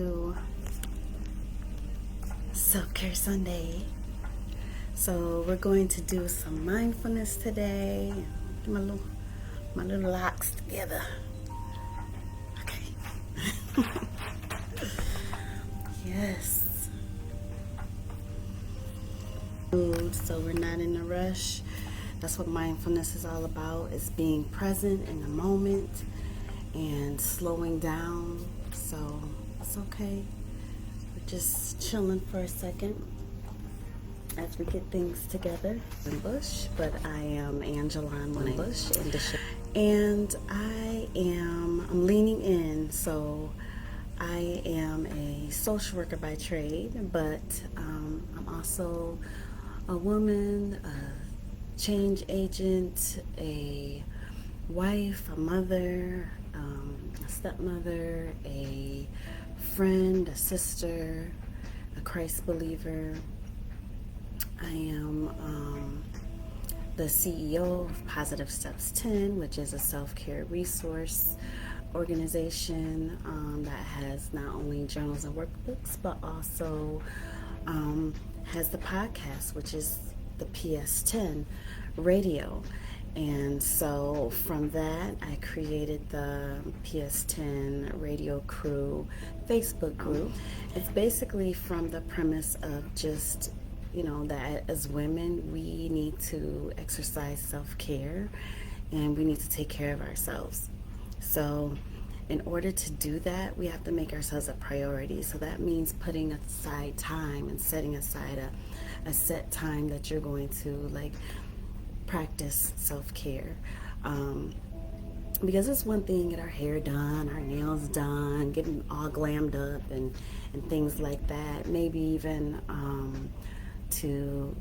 to Self-Care Sunday. So we're going to do some mindfulness today. Get my little locks together. Okay. Yes. So we're not in a rush. That's what mindfulness is all about, is being present in the moment and slowing down. So it's okay. We're just chilling for a second as we get things together. In Bush, but I am Angela Bush, and I'm leaning in. So I am a social worker by trade, but I'm also a woman, a change agent, a wife, a mother, a stepmother, a friend, a sister, a Christ believer. I am the CEO of Positive Steps 10, which is a self-care resource organization that has not only journals and workbooks, but also has the podcast, which is the PS10 radio. And so from that, I created the PS10 Radio Crew Facebook group. It's basically from the premise of just, that as women, we need to exercise self-care and we need to take care of ourselves. So in order to do that, we have to make ourselves a priority. So that means putting aside time and setting aside a set time that you're going to practice self-care. Because it's one thing, get our hair done, our nails done, getting all glammed up and things like that. Maybe even to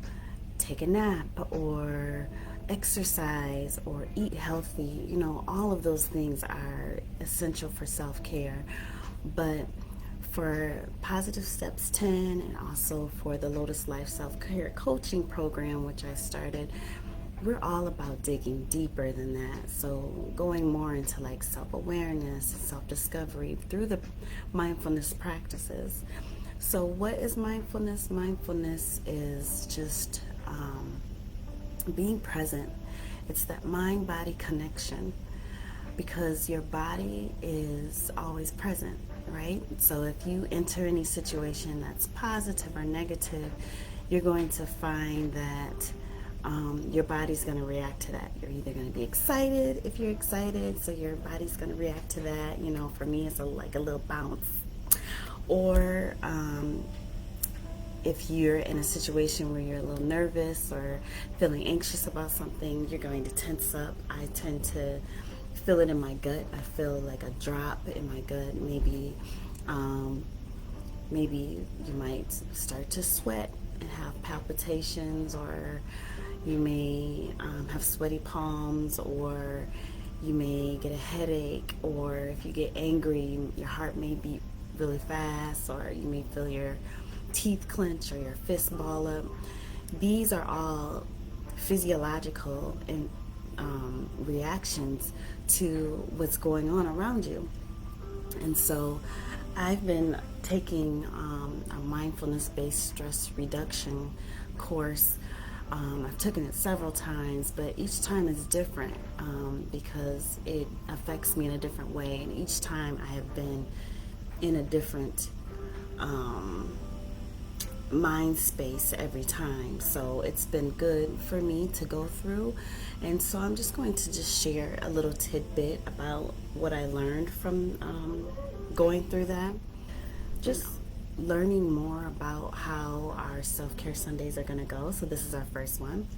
take a nap or exercise or eat healthy. All of those things are essential for self-care. But for Positive Steps 10 and also for the Lotus Life Self-Care Coaching Program, which I started, we're all about digging deeper than that. So going more into self-awareness and self-discovery through the mindfulness practices. So what is mindfulness? Mindfulness is just being present. It's that mind-body connection, because your body is always present, right? So if you enter any situation that's positive or negative, you're going to find that your body's going to react to that. You're either going to be excited if you're excited, so your body's going to react to that. For me, it's like a little bounce. Or if you're in a situation where you're a little nervous or feeling anxious about something, you're going to tense up. I tend to feel it in my gut. I feel like a drop in my gut. Maybe you might start to sweat and have palpitations, or you may have sweaty palms, or you may get a headache, or if you get angry, your heart may beat really fast, or you may feel your teeth clench or your fist ball up. These are all physiological and reactions to what's going on around you. And so I've been taking a mindfulness-based stress reduction course. I've taken it several times, but each time is different because it affects me in a different way. And each time I have been in a different mind space every time. So it's been good for me to go through. And so I'm just going to share a little tidbit about what I learned from going through that. Just learning more about how our self-care Sundays are going to go. So this is our first one.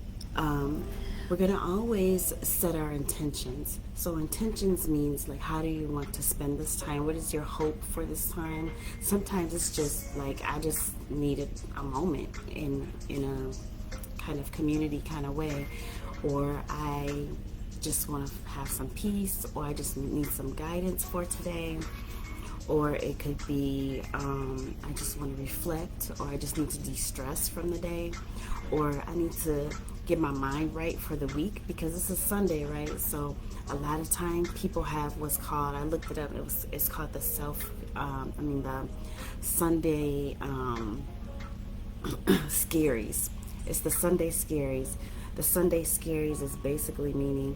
We're going to always set our intentions. So intentions means how do you want to spend this time? What is your hope for this time? Sometimes it's just I just needed a moment in a kind of community kind of way, or I just want to have some peace, or I just need some guidance for today. Or it could be I just want to reflect, or I just need to de-stress from the day, or I need to get my mind right for the week, because this is Sunday, right? So a lot of time people have what's called, I looked it up, it's called the Sunday scaries. It's the Sunday scaries. The Sunday scaries is basically meaning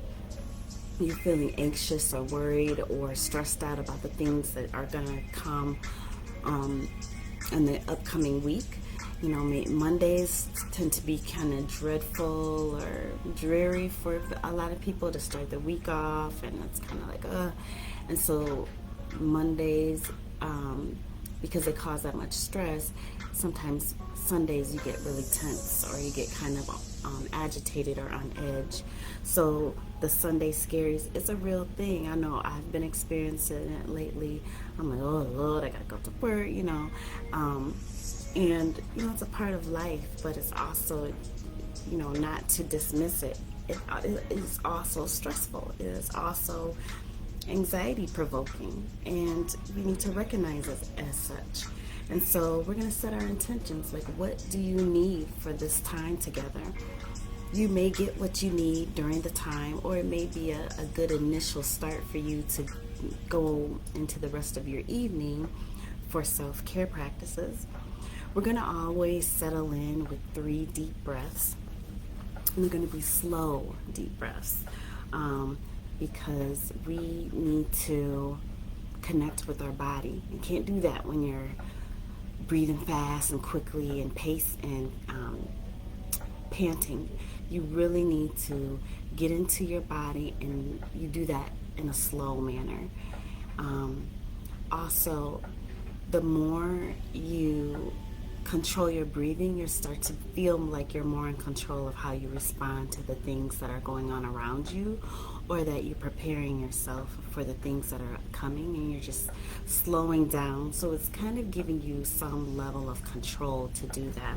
you're feeling anxious or worried or stressed out about the things that are going to come in the upcoming week. You know, Mondays tend to be kind of dreadful or dreary for a lot of people to start the week off, and it's kind of like, and so Mondays, because they cause that much stress, sometimes Sundays you get really tense or you get kind of agitated or on edge. So the Sunday scaries, it's a real thing. I know I've been experiencing it lately. I'm like, oh Lord, I gotta go to work, you know. And, you know, it's a part of life, but it's also, you know, not to dismiss it. It is also stressful. It is also anxiety provoking, and we need to recognize it as such. And so we're going to set our intentions, like, what do you need for this time together? You may get what you need during the time, or it may be a good initial start for you to go into the rest of your evening for self-care practices. We're going to always settle in with 3 deep breaths. And they're going to be slow, deep breaths, because we need to connect with our body. You can't do that when you're breathing fast and quickly and pace and panting. You really need to get into your body, and you do that in a slow manner. Also, the more you control your breathing, you start to feel like you're more in control of how you respond to the things that are going on around you, or that you're preparing yourself for the things that are coming, and you're just slowing down. So it's kind of giving you some level of control to do that.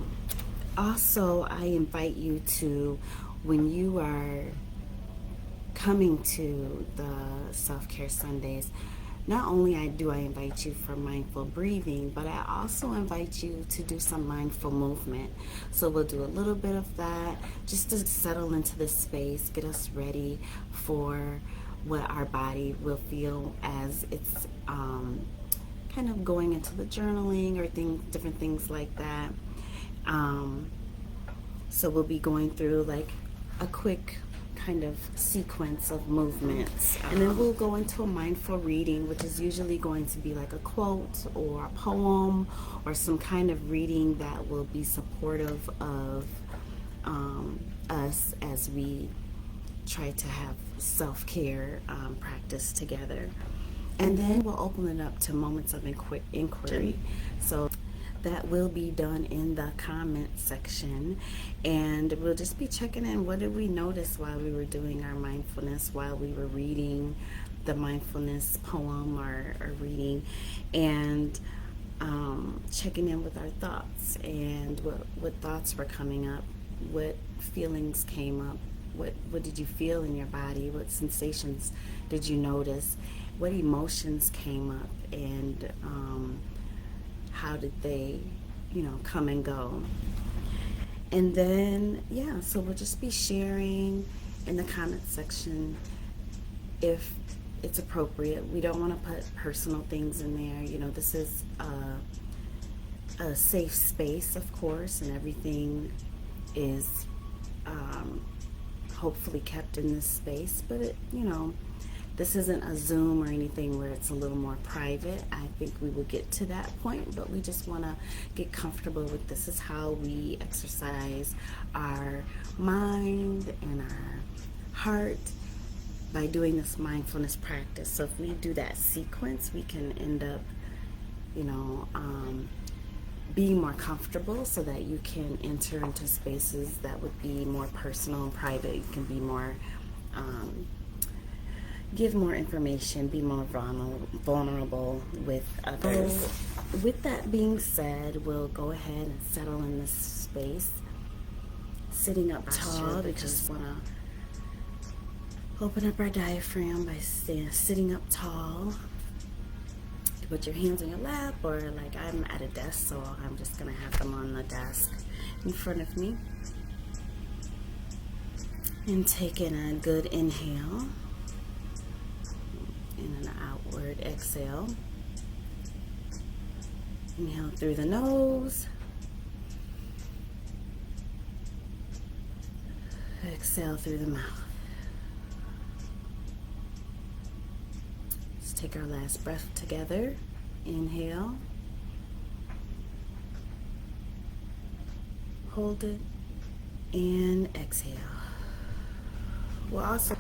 Also, I invite you to, when you are coming to the Self-Care Sundays, not only do I invite you for mindful breathing, but I also invite you to do some mindful movement. So we'll do a little bit of that just to settle into the space, get us ready for what our body will feel as it's kind of going into the journaling or different things like that. So we'll be going through like a quick kind of sequence of movements, and then we'll go into a mindful reading, which is usually going to be like a quote or a poem or some kind of reading that will be supportive of us as we try to have self-care practice together. And then we'll open it up to moments of inquiry. So that will be done in the comment section, and we'll just be checking in. What did we notice while we were doing our mindfulness, while we were reading the mindfulness poem or reading, and checking in with our thoughts and what thoughts were coming up, what feelings came up, what did you feel in your body, what sensations did you notice, what emotions came up, and how did they, come and go. And then, so we'll just be sharing in the comment section if it's appropriate. We don't want to put personal things in there. This is a safe space, of course, and everything is hopefully kept in this space. But, this isn't a Zoom or anything where it's a little more private. I think we will get to that point, but we just want to get comfortable with this is how we exercise our mind and our heart by doing this mindfulness practice. So if we do that sequence, we can end up, being more comfortable so that you can enter into spaces that would be more personal and private. You can be more give more information, be more vulnerable with others. So, with that being said, we'll go ahead and settle in this space. Sitting up tall, we just want to open up our diaphragm by sitting up tall. You put your hands on your lap, or like I'm at a desk, so I'm just going to have them on the desk in front of me. And taking a good inhale and an outward exhale. Inhale through the nose. Exhale through the mouth. Let's take our last breath together. Inhale. Hold it. And exhale. We'll also...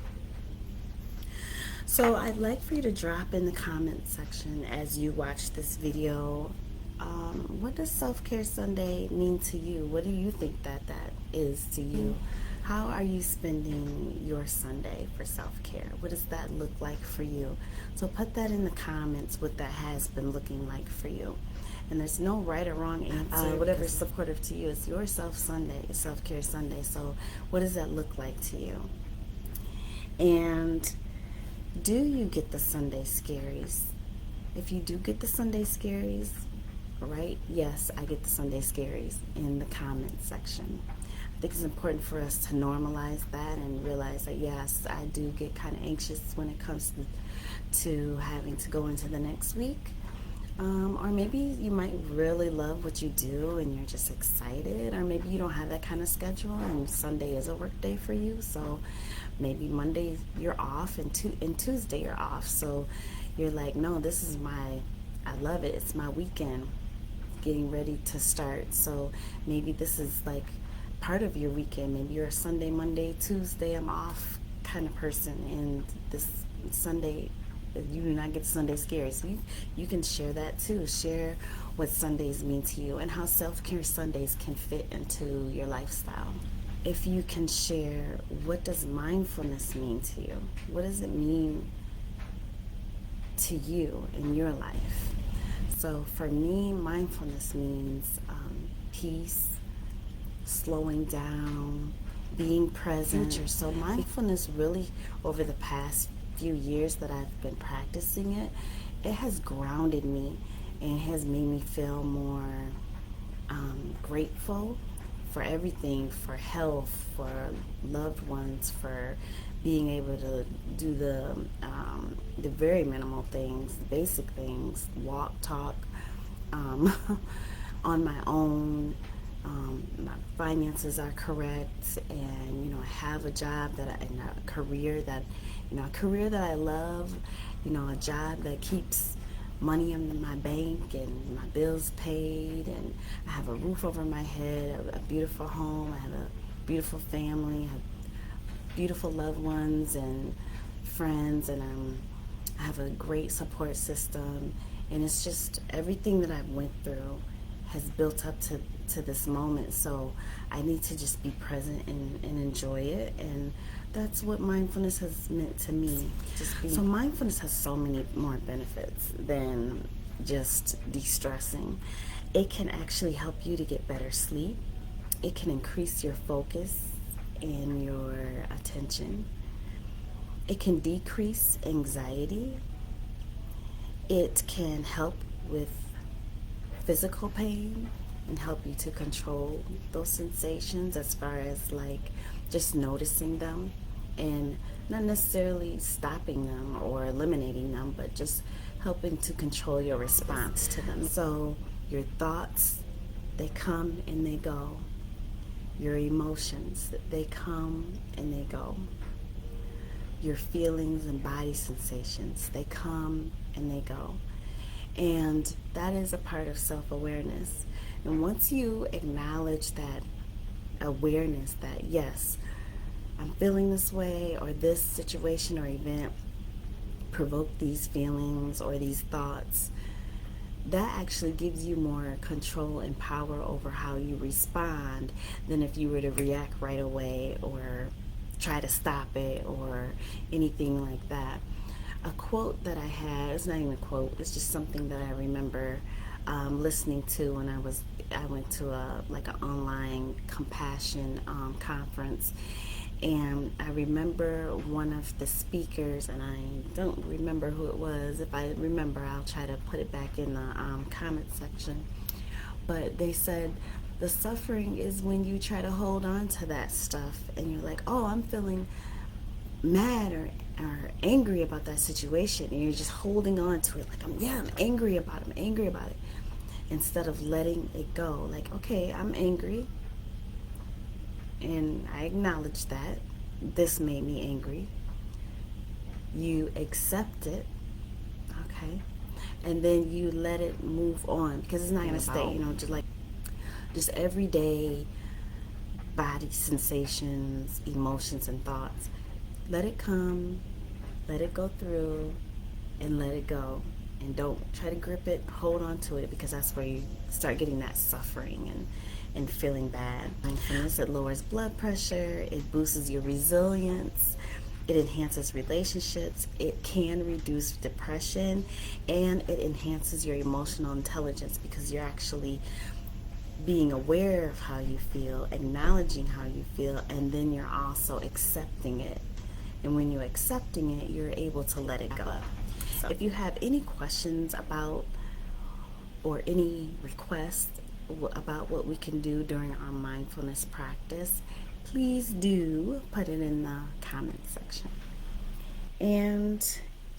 So I'd like for you to drop in the comment section as you watch this video, what does Self-Care Sunday mean to you? What do you think that is to you? How are you spending your Sunday for self-care? What does that look like for you? So put that in the comments, what that has been looking like for you. And there's no right or wrong answer. Whatever's supportive to you. It's your Self-Care Sunday. So what does that look like to you? And do you get the Sunday scaries? If you do get the Sunday scaries, right? Yes, I get the Sunday scaries in the comment section. I think it's important for us to normalize that and realize that, yes, I do get kind of anxious when it comes to having to go into the next week. Or maybe you might really love what you do and you're just excited, or maybe you don't have that kind of schedule and Sunday is a work day for you. So maybe Monday you're off and Tuesday you're off. So you're like, no, I love it. It's my weekend getting ready to start. So maybe this is like part of your weekend. Maybe you're a Sunday, Monday, Tuesday, I'm off kind of person, and this Sunday you do not get Sunday scares. So you can share that too. Share what Sundays mean to you and how self-care Sundays can fit into your lifestyle. If you can share, what does mindfulness mean to you? What does it mean to you in your life? So for me, mindfulness means peace, slowing down, being present. So mindfulness really, over the past few years that I've been practicing it, it has grounded me and has made me feel more grateful for everything, for health, for loved ones, for being able to do the very minimal things, the basic things, walk, talk, on my own. My finances are correct, and I have a job and a career that I love, a job that keeps money in my bank and my bills paid, and I have a roof over my head, a beautiful home, I have a beautiful family, I have beautiful loved ones and friends, and I have a great support system, and it's just everything that I've went through has built up to this moment. So I need to just be present and enjoy it, and that's what mindfulness has meant to me. So mindfulness has so many more benefits than just de-stressing. It can actually help you to get better sleep. It can increase your focus and your attention. It can decrease anxiety. It can help with physical pain and help you to control those sensations, as far as like just noticing them and not necessarily stopping them or eliminating them, but just helping to control your response to them. So your thoughts, they come and they go. Your emotions, they come and they go. Your feelings and body sensations, they come and they go. And that is a part of self-awareness. And once you acknowledge that awareness that, yes, I'm feeling this way, or this situation or event provoked these feelings or these thoughts, that actually gives you more control and power over how you respond than if you were to react right away or try to stop it or anything like that. A quote that I had, it's not even a quote, it's just something that I remember listening to when I went to an online compassion conference, and I remember one of the speakers, and I don't remember who it was. If I remember, I'll try to put it back in the comment section. But they said, the suffering is when you try to hold on to that stuff and you're like, oh, I'm feeling mad or angry about that situation, and you're just holding on to it like, I'm angry about it, instead of letting it go. Like, okay, I'm angry, and I acknowledge that this made me angry. You accept it, okay, and then you let it move on, because it's not going to stay, you know, just everyday body sensations, emotions, and thoughts. Let it come, let it go through, and let it go. And don't try to grip it, hold on to it, because that's where you start getting that suffering and feeling bad. Mindfulness, it lowers blood pressure, it boosts your resilience, it enhances relationships, it can reduce depression, and it enhances your emotional intelligence, because you're actually being aware of how you feel, acknowledging how you feel, and then you're also accepting it. And when you're accepting it, you're able to let it go. So if you have any questions about or any requests about what we can do during our mindfulness practice, please do put it in the comment section. And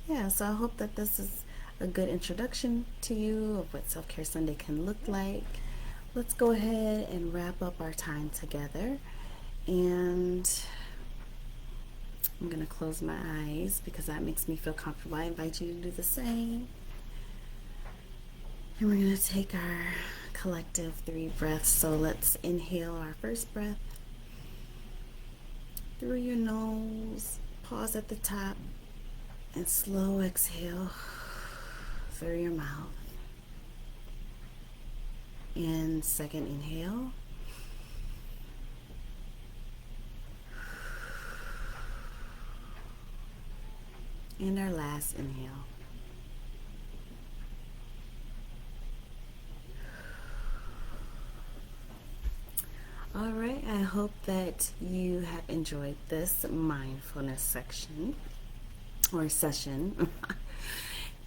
yeah, so I hope that this is a good introduction to you of what Self-Care Sunday can look like. Let's go ahead and wrap up our time together. And I'm going to close my eyes because that makes me feel comfortable. I invite you to do the same. And we're going to take our collective 3 breaths. So let's inhale our first breath through your nose. Pause at the top and slow exhale through your mouth. And second inhale. And our last inhale. All right, I hope that you have enjoyed this mindfulness section or session.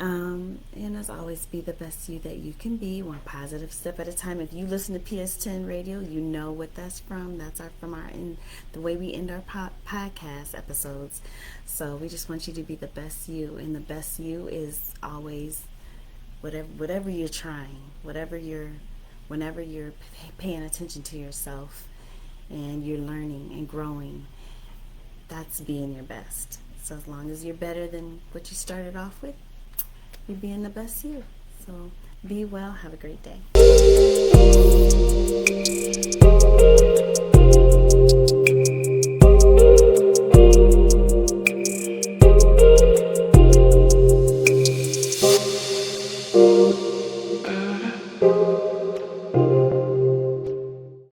And as always, be the best you that you can be, one positive step at a time. If you listen to PS10 Radio, you know what that's from. That's the way we end our podcast episodes. So we just want you to be the best you, and the best you is always whatever you're trying, whenever you're paying attention to yourself and you're learning and growing, that's being your best. So as long as you're better than what you started off with, you're being the best you. So be well, have a great day.